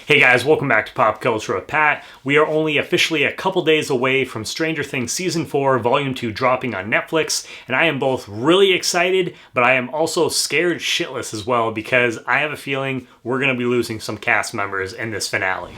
Hey guys, welcome back to Pop Culture with Pat. We are only officially a couple days away from Stranger Things Season 4, Volume 2 dropping on Netflix, and I am both really excited, but I am also scared shitless as well because I have a feeling we're going to be losing some cast members in this finale.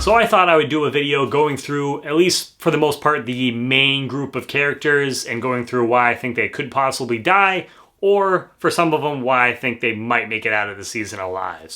So I thought I would do a video going through, at least for the most part, the main group of characters and going through why I think they could possibly die, or for some of them, why I think they might make it out of the season alive.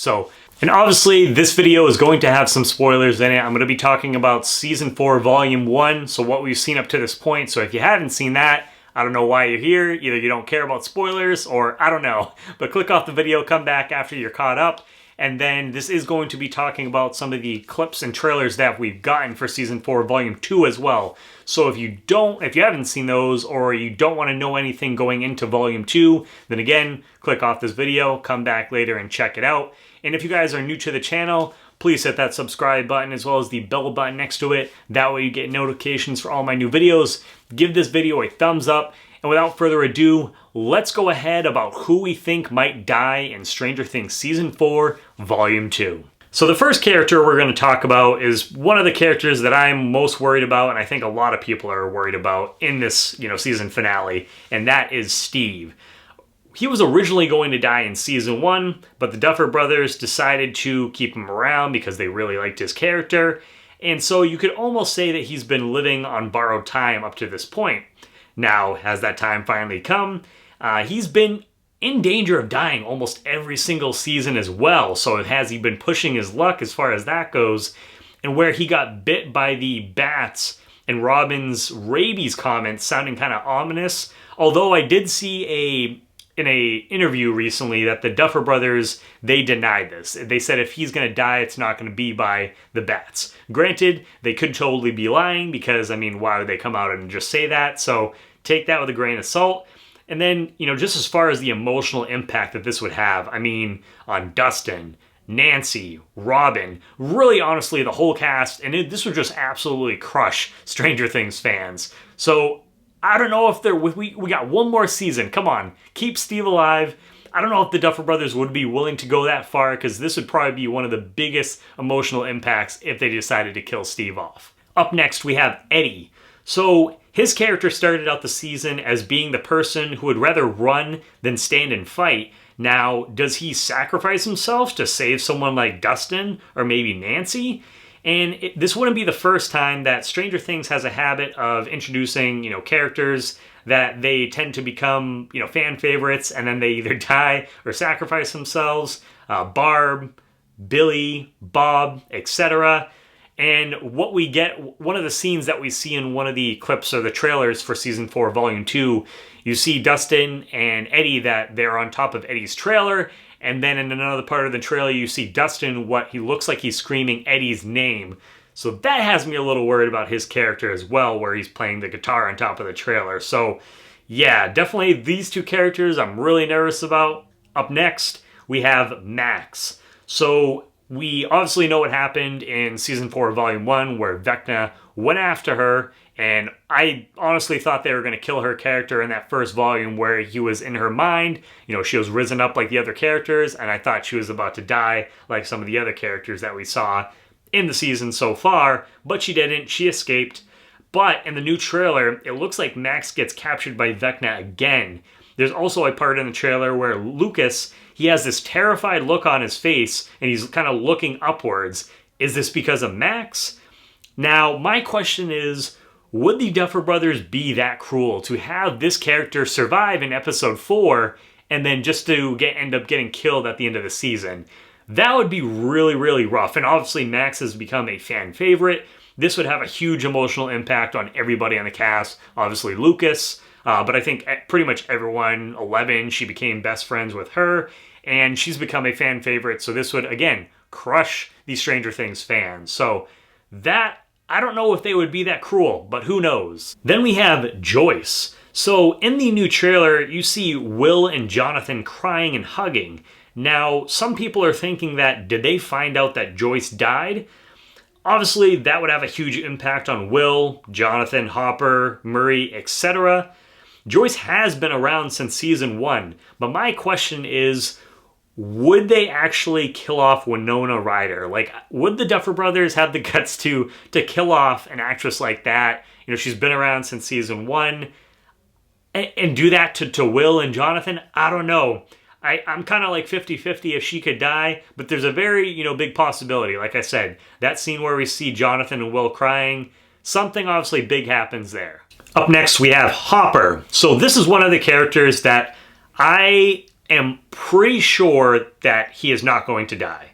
And obviously this video is going to have some spoilers in it. I'm going to be talking about Season 4, Volume 1, so what we've seen up to this point. So if you haven't seen that, I don't know why you're here. Either you don't care about spoilers, or I don't know. But click off the video, come back after you're caught up. And then this is going to be talking about some of the clips and trailers that we've gotten for Season 4, Volume 2 as well. So if you haven't seen those, or you don't want to know anything going into Volume 2, then again, click off this video, come back later and check it out. And if you guys are new to the channel, please hit that subscribe button as well as the bell button next to it. That way you get notifications for all my new videos. Give this video a thumbs up. And without further ado, let's go ahead about who we think might die in Stranger Things Season 4, Volume 2. So the first character we're going to talk about is one of the characters that I'm most worried about, and I think a lot of people are worried about in this, season finale, and that is Steve. He was originally going to die in Season 1, but the Duffer Brothers decided to keep him around because they really liked his character, and so you could almost say that he's been living on borrowed time up to this point. Now, has that time finally come? He's been in danger of dying almost every single season as well, so has he been pushing his luck as far as that goes? And where he got bit by the bats and Robin's rabies comments sounding kind of ominous, although I did see in a interview recently that the Duffer Brothers, they denied this. They said if he's going to die, it's not going to be by the bats. Granted, they could totally be lying because, why would they come out and just say that? So take that with a grain of salt. And then, just as far as the emotional impact that this would have, on Dustin, Nancy, Robin, really honestly the whole cast, and this would just absolutely crush Stranger Things fans. So I don't know if we got one more season. Come on, keep Steve alive. I don't know if the Duffer Brothers would be willing to go that far because this would probably be one of the biggest emotional impacts if they decided to kill Steve off. Up next, we have Eddie. So his character started out the season as being the person who would rather run than stand and fight. Now, does he sacrifice himself to save someone like Dustin or maybe Nancy? And this wouldn't be the first time that Stranger Things has a habit of introducing, characters that they tend to become, fan favorites, and then they either die or sacrifice themselves. Barb, Billy, Bob, etc. And what we get, one of the scenes that we see in one of the clips or the trailers for Season 4, Volume 2, you see Dustin and Eddie that they're on top of Eddie's trailer. And then in another part of the trailer, you see Dustin, what he looks like he's screaming Eddie's name. So that has me a little worried about his character as well, where he's playing the guitar on top of the trailer. So yeah, definitely these two characters I'm really nervous about. Up next, we have Max. So we obviously know what happened in Season 4, Volume 1, where Vecna went after her. And I honestly thought they were going to kill her character in that first volume where he was in her mind. She was risen up like the other characters, and I thought she was about to die like some of the other characters that we saw in the season so far, but she didn't. She escaped. But in the new trailer, it looks like Max gets captured by Vecna again. There's also a part in the trailer where Lucas, he has this terrified look on his face, and he's kind of looking upwards. Is this because of Max? Now, my question is, would the Duffer Brothers be that cruel to have this character survive in episode 4 and then just to end up getting killed at the end of the season? That would be really, really rough. And obviously Max has become a fan favorite. This would have a huge emotional impact on everybody on the cast. Obviously Lucas, but I think pretty much everyone. 11, she became best friends with her, and she's become a fan favorite. So this would, again, crush the Stranger Things fans. So that, I don't know if they would be that cruel, but who knows. Then we have Joyce. So in the new trailer, you see Will and Jonathan crying and hugging. Now, some people are thinking that, did they find out that Joyce died? Obviously, that would have a huge impact on Will, Jonathan, Hopper, Murray, etc. Joyce has been around since season 1, but my question is, would they actually kill off Winona Ryder? Like, would the Duffer Brothers have the guts to kill off an actress like that? You know, she's been around since season 1, and do that to Will and Jonathan? I don't know. I'm kind of like 50-50 if she could die, but there's a very, big possibility. Like I said, that scene where we see Jonathan and Will crying, something obviously big happens there. Up next, we have Hopper. So this is one of the characters that I am pretty sure that he is not going to die.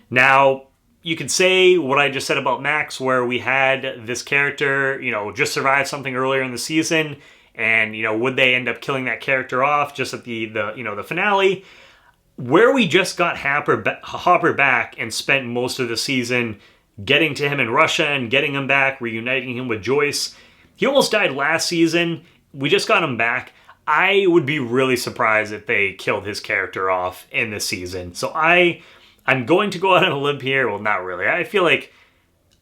Now, you could say what I just said about Max, where we had this character, just survive something earlier in the season, and, would they end up killing that character off just at the finale? Where we just got Hopper back and spent most of the season getting to him in Russia and getting him back, reuniting him with Joyce. He almost died last season. We just got him back. I would be really surprised if they killed his character off in this season. So I'm going to go out on a limb here. Well, not really. I feel like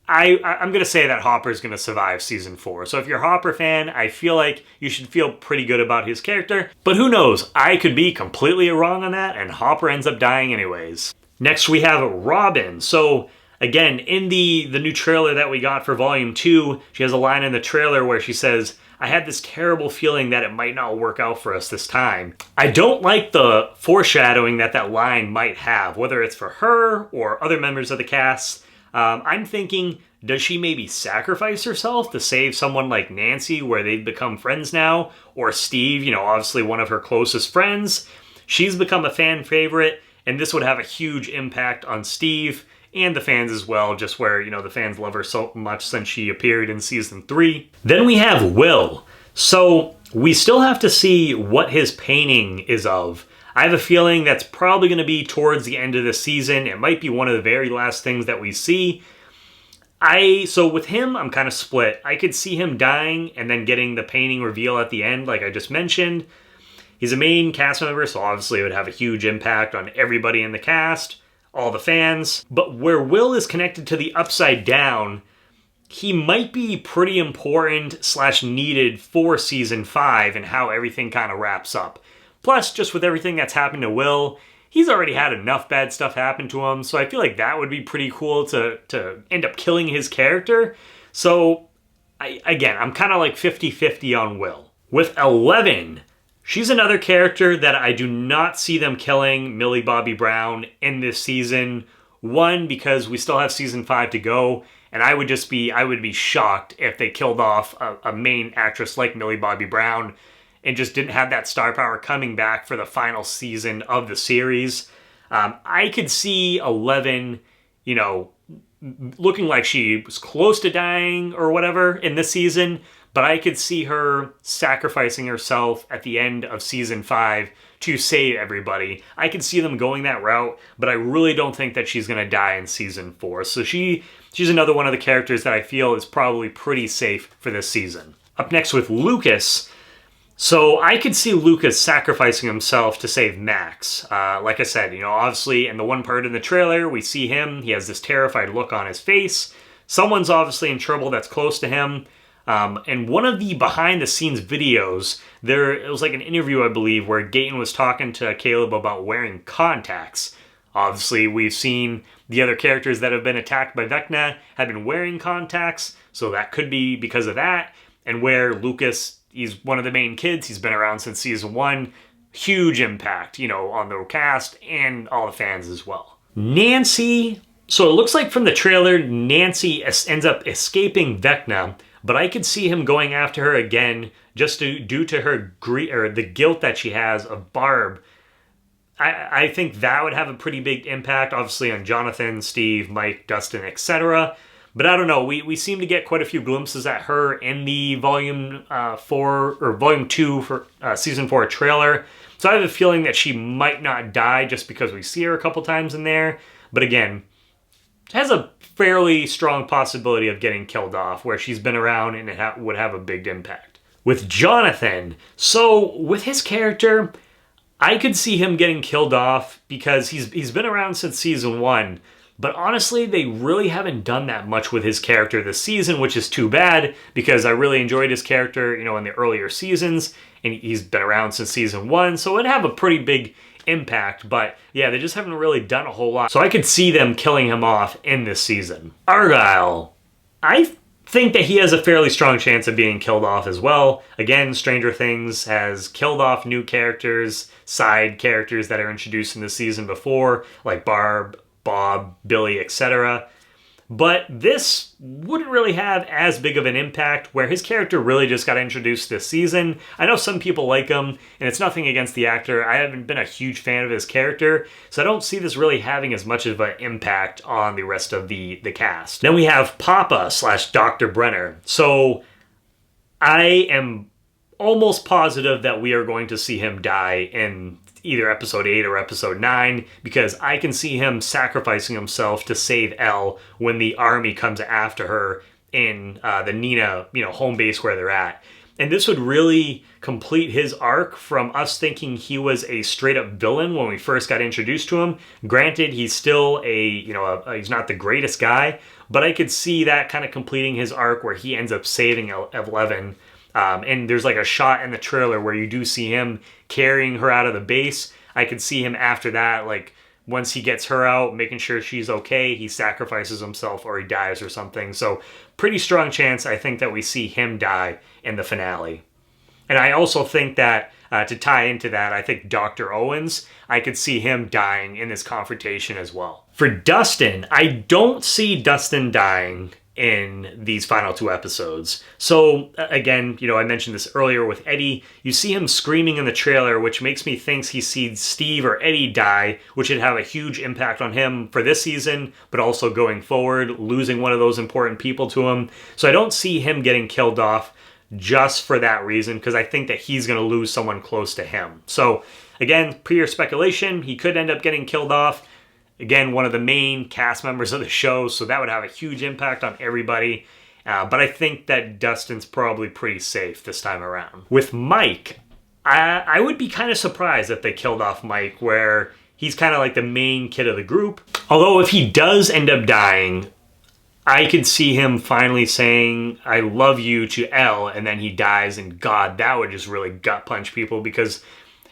I'm going to say that Hopper's going to survive season 4. So if you're a Hopper fan, I feel like you should feel pretty good about his character. But who knows? I could be completely wrong on that, and Hopper ends up dying anyways. Next, we have Robin. So again, in the new trailer that we got for Volume 2, she has a line in the trailer where she says, "I had this terrible feeling that it might not work out for us this time." I don't like the foreshadowing that line might have, whether it's for her or other members of the cast. I'm thinking, does she maybe sacrifice herself to save someone like Nancy, where they've become friends now? Or Steve, obviously one of her closest friends. She's become a fan favorite, and this would have a huge impact on Steve and the fans as well, just where, the fans love her so much since she appeared in season 3. Then we have Will. So we still have to see what his painting is of. I have a feeling that's probably going to be towards the end of the season. It might be one of the very last things that we see. So with him, I'm kind of split. I could see him dying and then getting the painting reveal at the end, like I just mentioned. He's a main cast member, so obviously it would have a huge impact on everybody in the cast, all the fans. But where Will is connected to the Upside Down, he might be pretty important / needed for season 5 and how everything kind of wraps up. Plus, just with everything that's happened to Will, he's already had enough bad stuff happen to him, so I feel like that would be pretty cool to end up killing his character. So, I'm kind of like 50-50 on Will. With 11, she's another character that I do not see them killing Millie Bobby Brown in this season. One, because we still have season 5 to go, and I would be shocked if they killed off a main actress like Millie Bobby Brown and just didn't have that star power coming back for the final season of the series. I could see 11, looking like she was close to dying or whatever in this season, but I could see her sacrificing herself at the end of season 5 to save everybody. I could see them going that route, but I really don't think that she's going to die in season 4. So she's another one of the characters that I feel is probably pretty safe for this season. Up next with Lucas. So I could see Lucas sacrificing himself to save Max. Like I said, obviously in the one part in the trailer, we see him. He has this terrified look on his face. Someone's obviously in trouble that's close to him. And one of the behind-the-scenes videos, it was like an interview, I believe, where Gaten was talking to Caleb about wearing contacts. Obviously, we've seen the other characters that have been attacked by Vecna have been wearing contacts, so that could be because of that. And where Lucas, he's one of the main kids, he's been around since season 1, huge impact, on the cast and all the fans as well. Nancy, so it looks like from the trailer, Nancy ends up escaping Vecna, but I could see him going after her again just due to her the guilt that she has of Barb. I think that would have a pretty big impact, obviously, on Jonathan, Steve, Mike, Dustin, etc. But I don't know, we seem to get quite a few glimpses at her in the Volume 2 for Season 4 trailer. So I have a feeling that she might not die just because we see her a couple times in there. But again, has a fairly strong possibility of getting killed off, where she's been around and it would have a big impact. With Jonathan, so with his character, I could see him getting killed off because he's been around since season 1. But honestly, they really haven't done that much with his character this season, which is too bad because I really enjoyed his character, you know, in the earlier seasons, and he's been around since season 1, so it'd have a pretty big impact. But yeah, they just haven't really done a whole lot. So I could see them killing him off in this season. Argyle, I think that he has a fairly strong chance of being killed off as well. Again, Stranger Things has killed off new characters, side characters that are introduced in the season before, like Barb, Bob, Billy, etc. But this wouldn't really have as big of an impact, where his character really just got introduced this season. I know some people like him, and it's nothing against the actor. I haven't been a huge fan of his character, so I don't see this really having as much of an impact on the rest of the cast. Then we have Pappa / Dr. Brenner. So I am almost positive that we are going to see him die in either episode 8 or episode 9, because I can see him sacrificing himself to save Elle when the army comes after her in the Nina, home base where they're at. And this would really complete his arc from us thinking he was a straight up villain when we first got introduced to him. Granted, he's still he's not the greatest guy, but I could see that kind of completing his arc where he ends up saving Eleven. And there's like a shot in the trailer where you do see him carrying her out of the base. I could see him after that, like once he gets her out, making sure she's okay, he sacrifices himself or he dies or something. So pretty strong chance, I think, that we see him die in the finale. And I also think that, to tie into that, I think Dr. Owens, I could see him dying in this confrontation as well. For Dustin, I don't see Dustin dying in these final 2 episodes. So again, I mentioned this earlier with Eddie. You see him screaming in the trailer, which makes me think he sees Steve or Eddie die, which would have a huge impact on him for this season, but also going forward, losing one of those important people to him. So I don't see him getting killed off just for that reason, because I think that he's going to lose someone close to him. So again, pure speculation, he could end up getting killed off. Again, one of the main cast members of the show, so that would have a huge impact on everybody. But I think that Dustin's probably pretty safe this time around. With Mike, I would be kind of surprised if they killed off Mike, where he's kind of like the main kid of the group. Although if he does end up dying, I could see him finally saying, "I love you" to Elle, and then he dies, and God, that would just really gut punch people, because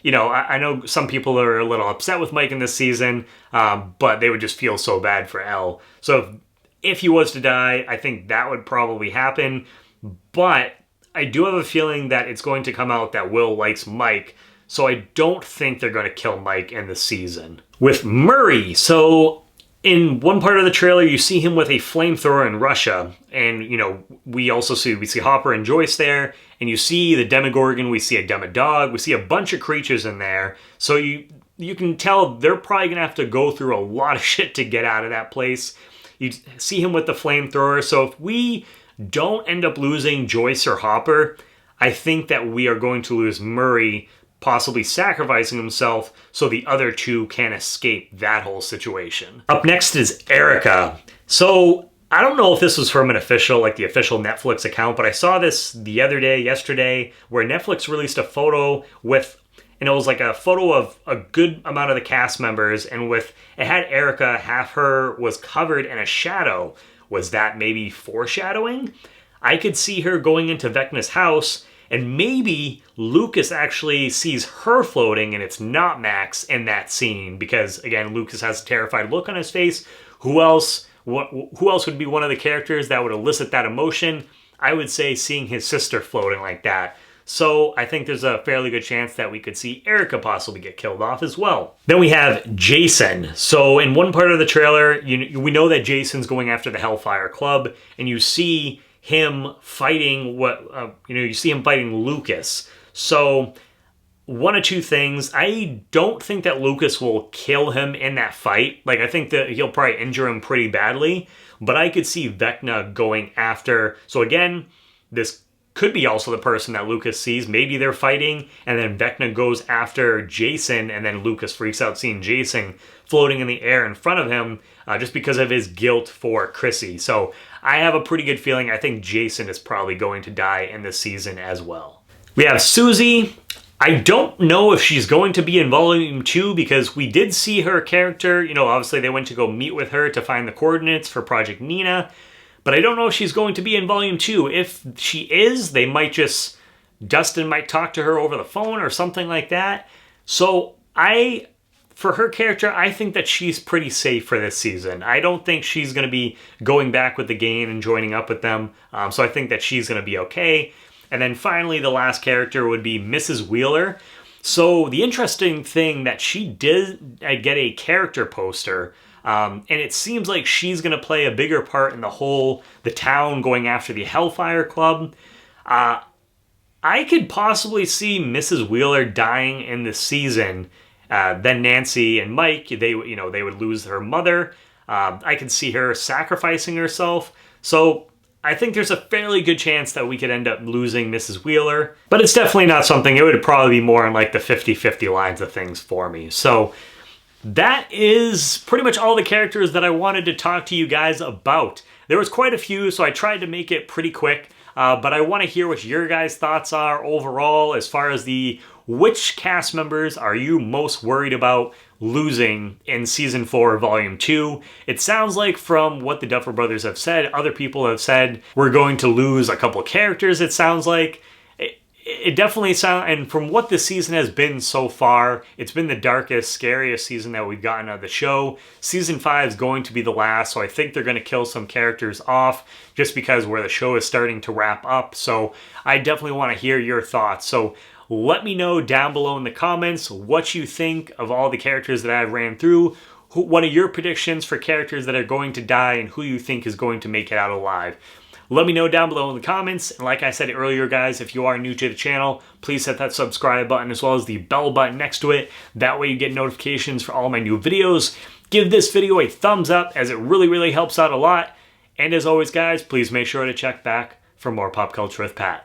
I know some people are a little upset with Mike in this season, but they would just feel so bad for Elle. So if he was to die, I think that would probably happen. But I do have a feeling that it's going to come out that Will likes Mike, so I don't think they're going to kill Mike in the season. With Murray, so in one part of the trailer, you see him with a flamethrower in Russia, and we see Hopper and Joyce there, and you see the Demogorgon, we see a Demodog, we see a bunch of creatures in there, so you can tell they're probably gonna have to go through a lot of shit to get out of that place. You see him with the flamethrower, so if we don't end up losing Joyce or Hopper, I think that we are going to lose Murray, possibly sacrificing himself so the other 2 can escape that whole situation. Up next is Erica. So I don't know if this was from the official Netflix account, but I saw this yesterday, where Netflix released a photo and it was like a photo of a good amount of the cast members, and it had Erica, half her was covered in a shadow. Was that maybe foreshadowing? I could see her going into Vecna's house, and maybe Lucas actually sees her floating and it's not Max in that scene, because again, Lucas has a terrified look on his face. Who else would be one of the characters that would elicit that emotion? I would say seeing his sister floating like that. So I think there's a fairly good chance that we could see Erica possibly get killed off as well. Then we have Jason. So in one part of the trailer, we know that Jason's going after the Hellfire Club, and you see him fighting Lucas. So one of 2 things. I don't think that Lucas will kill him in that fight. Like, I think that he'll probably injure him pretty badly, but I could see Vecna going after. So again, this could be also the person that Lucas sees. Maybe they're fighting, and then Vecna goes after Jason, and then Lucas freaks out seeing Jason floating in the air in front of him, just because of his guilt for Chrissy. So I have a pretty good feeling. I think Jason is probably going to die in this season as well. We have Susie. I don't know if she's going to be in Volume 2 because we did see her character. You know, obviously they went to go meet with her to find the coordinates for Project Nina. But I don't know if she's going to be in Volume 2. If she is, they might just... Dustin might talk to her over the phone or something like that. So for her character, I think that she's pretty safe for this season. I don't think she's going to be going back with the gang and joining up with them. So I think that she's going to be okay. And then finally, the last character would be Mrs. Wheeler. So the interesting thing that she did get a character poster, and it seems like she's going to play a bigger part in the town going after the Hellfire Club. I could possibly see Mrs. Wheeler dying in this season. Then Nancy and Mike, they would lose her mother. I could see her sacrificing herself. So I think there's a fairly good chance that we could end up losing Mrs. Wheeler. But it's definitely not something, it would probably be more in like the 50-50 lines of things for me. So that is pretty much all the characters that I wanted to talk to you guys about. There was quite a few, so I tried to make it pretty quick. But I want to hear what your guys' thoughts are overall as far as which cast members are you most worried about losing in Season 4, Volume 2? It sounds like from what the Duffer Brothers have said, other people have said we're going to lose a couple characters, it sounds like. It definitely sounds, and from what this season has been so far, it's been the darkest, scariest season that we've gotten out of the show. Season 5 is going to be the last, so I think they're going to kill some characters off just because where the show is starting to wrap up. So I definitely want to hear your thoughts. So let me know down below in the comments what you think of all the characters that I ran through. What are your predictions for characters that are going to die and who you think is going to make it out alive? Let me know down below in the comments. And like I said earlier, guys, if you are new to the channel, please hit that subscribe button as well as the bell button next to it. That way you get notifications for all my new videos. Give this video a thumbs up as it really, really helps out a lot. And as always, guys, please make sure to check back for more Pop Culture with Pat.